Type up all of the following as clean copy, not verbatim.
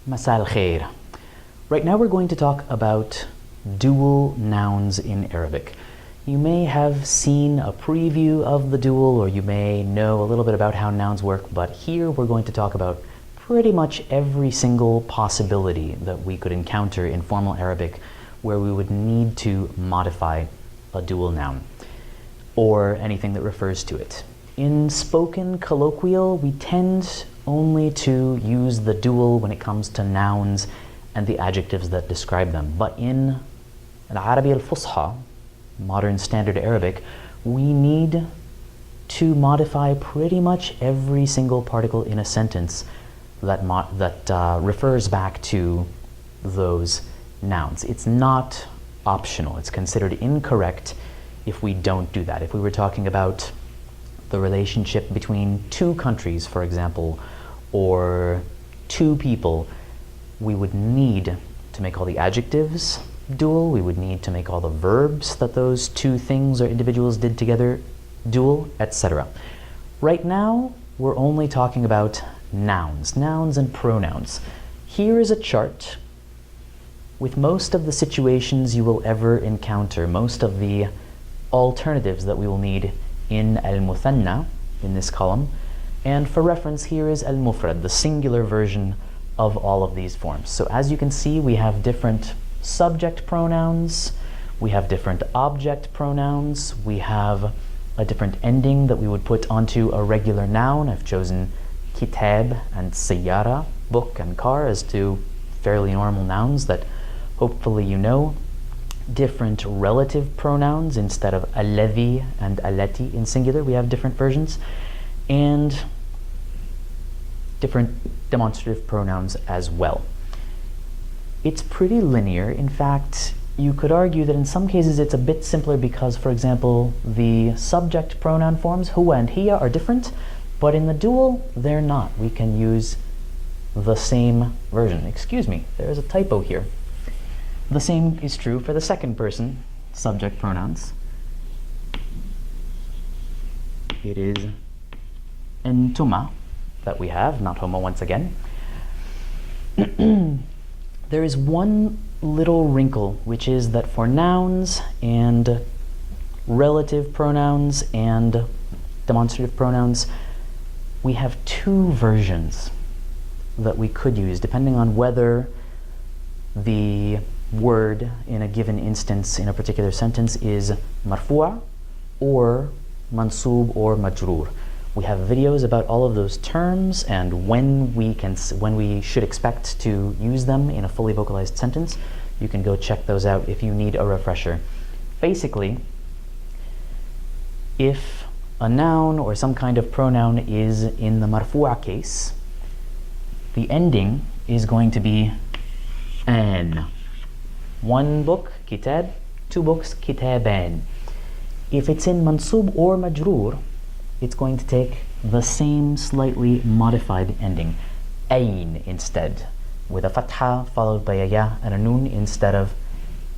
Masal khair. Right now we're going to talk about dual nouns in Arabic. You may have seen a preview of the dual, or you may know a little bit about how nouns work, but here we're going to talk about pretty much every single possibility that we could encounter in formal Arabic where we would need to modify a dual noun or anything that refers to it. In spoken colloquial, we tend only to use the dual when it comes to nouns and the adjectives that describe them. But in Al-Arabi al-Fusha, modern standard Arabic, we need to modify pretty much every single particle in a sentence that refers back to those nouns. It's not optional. It's considered incorrect if we don't do that. If we were talking about the relationship between two countries, for example, or two people, we would need to make all the adjectives dual. We would need to make all the verbs that those two things or individuals did together dual, etc. Right now, we're only talking about nouns and pronouns. Here is a chart with most of the situations you will ever encounter, most of the alternatives that we will need in al-muthanna, in this column. And for reference, here is al-mufrad, the singular version of all of these forms. So as you can see, we have different subject pronouns, we have different object pronouns, we have a different ending that we would put onto a regular noun. I've chosen kitab and sayyara, book and car, as two fairly normal nouns that hopefully you know. Different relative pronouns instead of alladhi and allati in singular. We have different versions. And different demonstrative pronouns as well. It's pretty linear. In fact, you could argue that in some cases it's a bit simpler because, for example, the subject pronoun forms, huwa and hiya, are different, but in the dual, they're not. We can use the same version. Excuse me, there's a typo here. The same is true for the second person subject pronouns. It is entuma that we have, not homo once again. There is one little wrinkle, which is that for nouns and relative pronouns and demonstrative pronouns, we have two versions that we could use depending on whether the word in a given instance in a particular sentence is marfu'a or mansub or majroor. We have videos about all of those terms and when we should expect to use them in a fully vocalized sentence. You can go check those out if you need a refresher. Basically, if a noun or some kind of pronoun is in the marfu'a case, the ending is going to be an. One book, kitab, two books, kitaban. If it's in mansub or majroor, it's going to take the same slightly modified ending, ayn instead, with a fatha followed by a ya and a noon instead of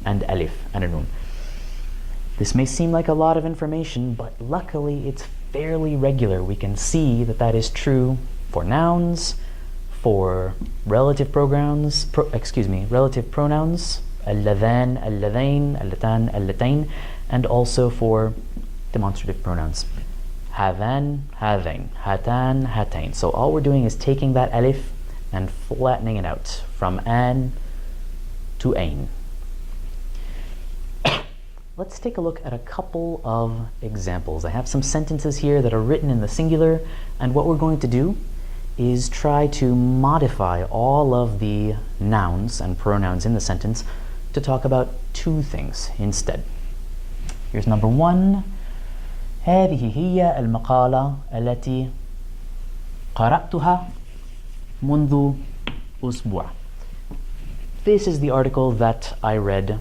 and alif and a noon. This may seem like a lot of information, but luckily it's fairly regular. We can see that that is true for nouns, for relative pronouns, relative pronouns, alladhan, alladhain, allatan, allatain, and also for demonstrative pronouns. Hadhan, hadhain, hatan, hatain. So all we're doing is taking that alif and flattening it out from an to ain. Let's take a look at a couple of examples. I have some sentences here that are written in the singular, and what we're going to do is try to modify all of the nouns and pronouns in the sentence to talk about two things instead. Here's number one. هذه هي المقالة التي قرأتها منذ أسبوع. This is the article that I read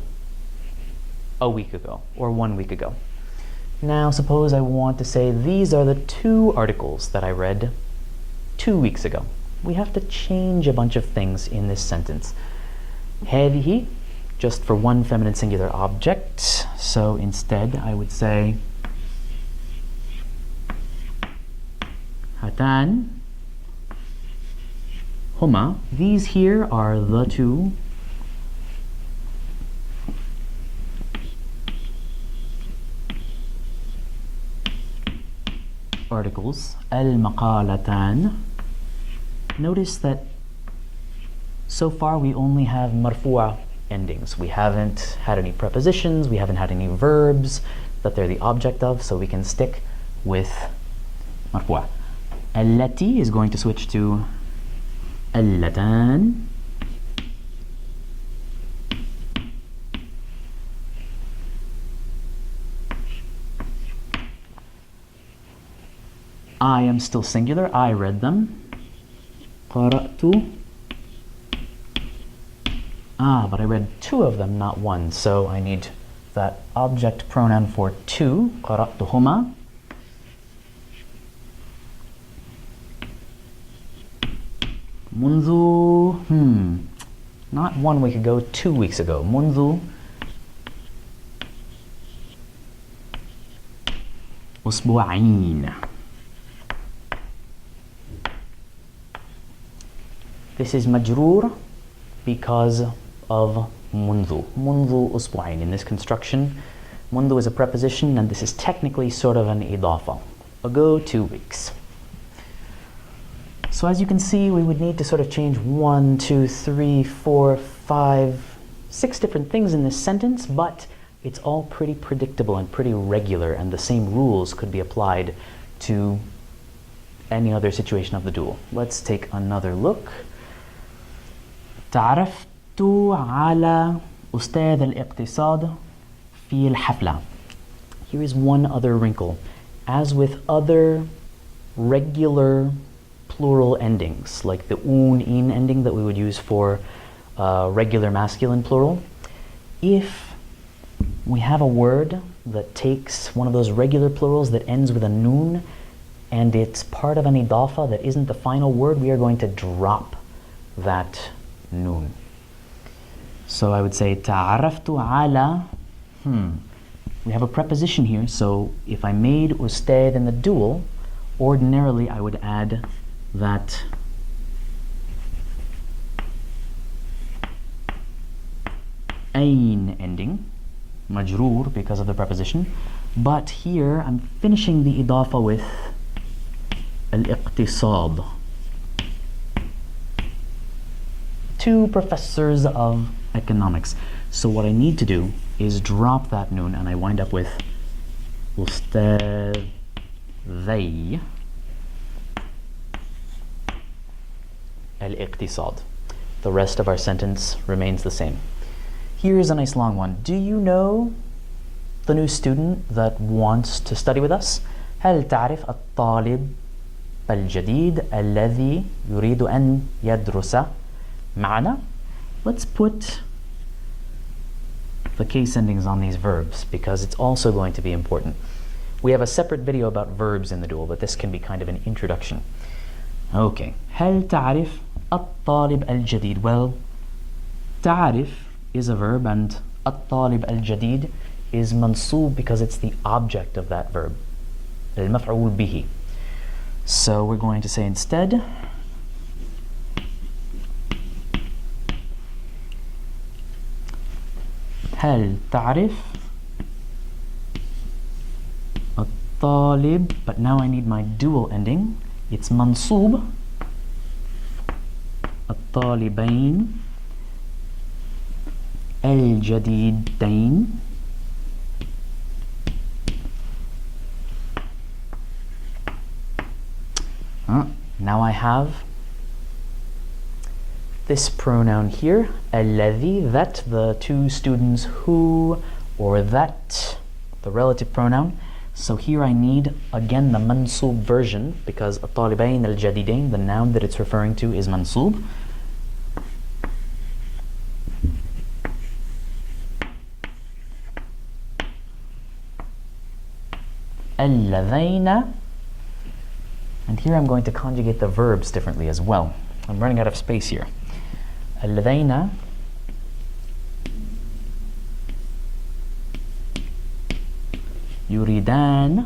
a week ago or 1 week ago. Now suppose I want to say these are the two articles that I read 2 weeks ago. We have to change a bunch of things in this sentence. هذه, just for one feminine singular object. So instead I would say هاتان هما. These here are the two articles. المقالتان. Notice that so far we only have مرفوع endings. We haven't had any prepositions, we haven't had any verbs that they're the object of, so we can stick with مرفوع. التي is going to switch to اللتان. I am still singular, I read them. قرأت. But I read two of them, not one, so I need that object pronoun for two. قرأتهما. منذ not 1 week ago, 2 weeks ago. منذ أسبوعين. This is مجرور because of منذ. منذ أسبوعين. In this construction, منذ is a preposition, and this is technically sort of an إضافة. Ago, 2 weeks. So as you can see, we would need to sort of change 1, 2, 3, 4, 5, 6 different things in this sentence, but it's all pretty predictable and pretty regular, and the same rules could be applied to any other situation of the dual. Let's take another look. تعرفت على أستاذ الاقتصاد في الحفلة. Here is one other wrinkle. As with other regular plural endings, like the un, in ending that we would use for regular masculine plural, if we have a word that takes one of those regular plurals that ends with a noon, and it's part of an idafa that isn't the final word, we are going to drop that noon. So I would say تعرفت على, we have a preposition here, so if I made ustad in the dual, ordinarily I would add that ain ending, majroor, because of the preposition, but here I'm finishing the idafa with al-iqtisad. Two professors of economics. So what I need to do is drop that noon, and I wind up with ustadhay. Al-iqtisad. The rest of our sentence remains the same. Here's a nice long one. Do you know the new student that wants to study with us? هل تعرف الطالب الجديد الذي يريد أن يدرس معنا? Let's put the case endings on these verbs because it's also going to be important. We have a separate video about verbs in the dual, but this can be kind of an introduction. Okay. هل تعرف الطالب الجديد? Well, تعرف is a verb, and الطالب الجديد is mansoob because it's the object of that verb. المفعول به. So we're going to say instead هل تعرف الطالب, but now I need my dual ending. It's mansoob. الطالبين الجديدين. Now I have this pronoun here, الذي, that, the two students who, or that, the relative pronoun. So here I need, again, the mansoob version, because الطالبين الجديدين, the noun that it's referring to, is mansoob. اللذين, and here I'm going to conjugate the verbs differently as well. I'm running out of space here. اللذين يريدان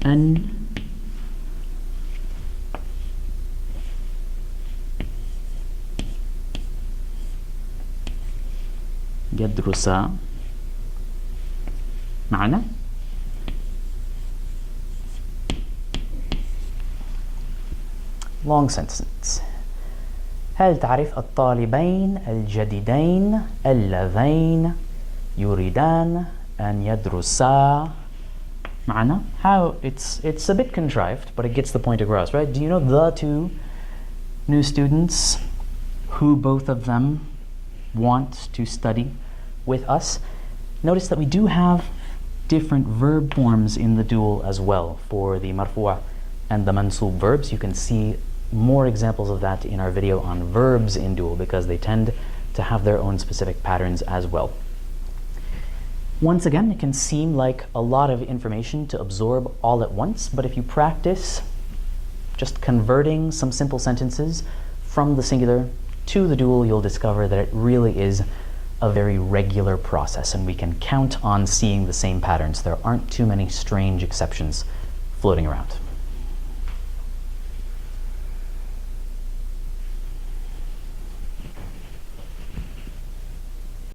أن يدرس معنا. Long sentence. هل تعرف الطالبين الجديدين اللذين يريدان أن يدرسا معنا? How it's a bit contrived, but it gets the point across, right? Do you know the two new students who both of them want to study with us? Notice that we do have different verb forms in the dual as well for the marfu' and the mansub verbs. You can see more examples of that in our video on verbs in dual because they tend to have their own specific patterns as well. Once again, it can seem like a lot of information to absorb all at once, but if you practice just converting some simple sentences from the singular to the dual, you'll discover that it really is a very regular process and we can count on seeing the same patterns. There aren't too many strange exceptions floating around.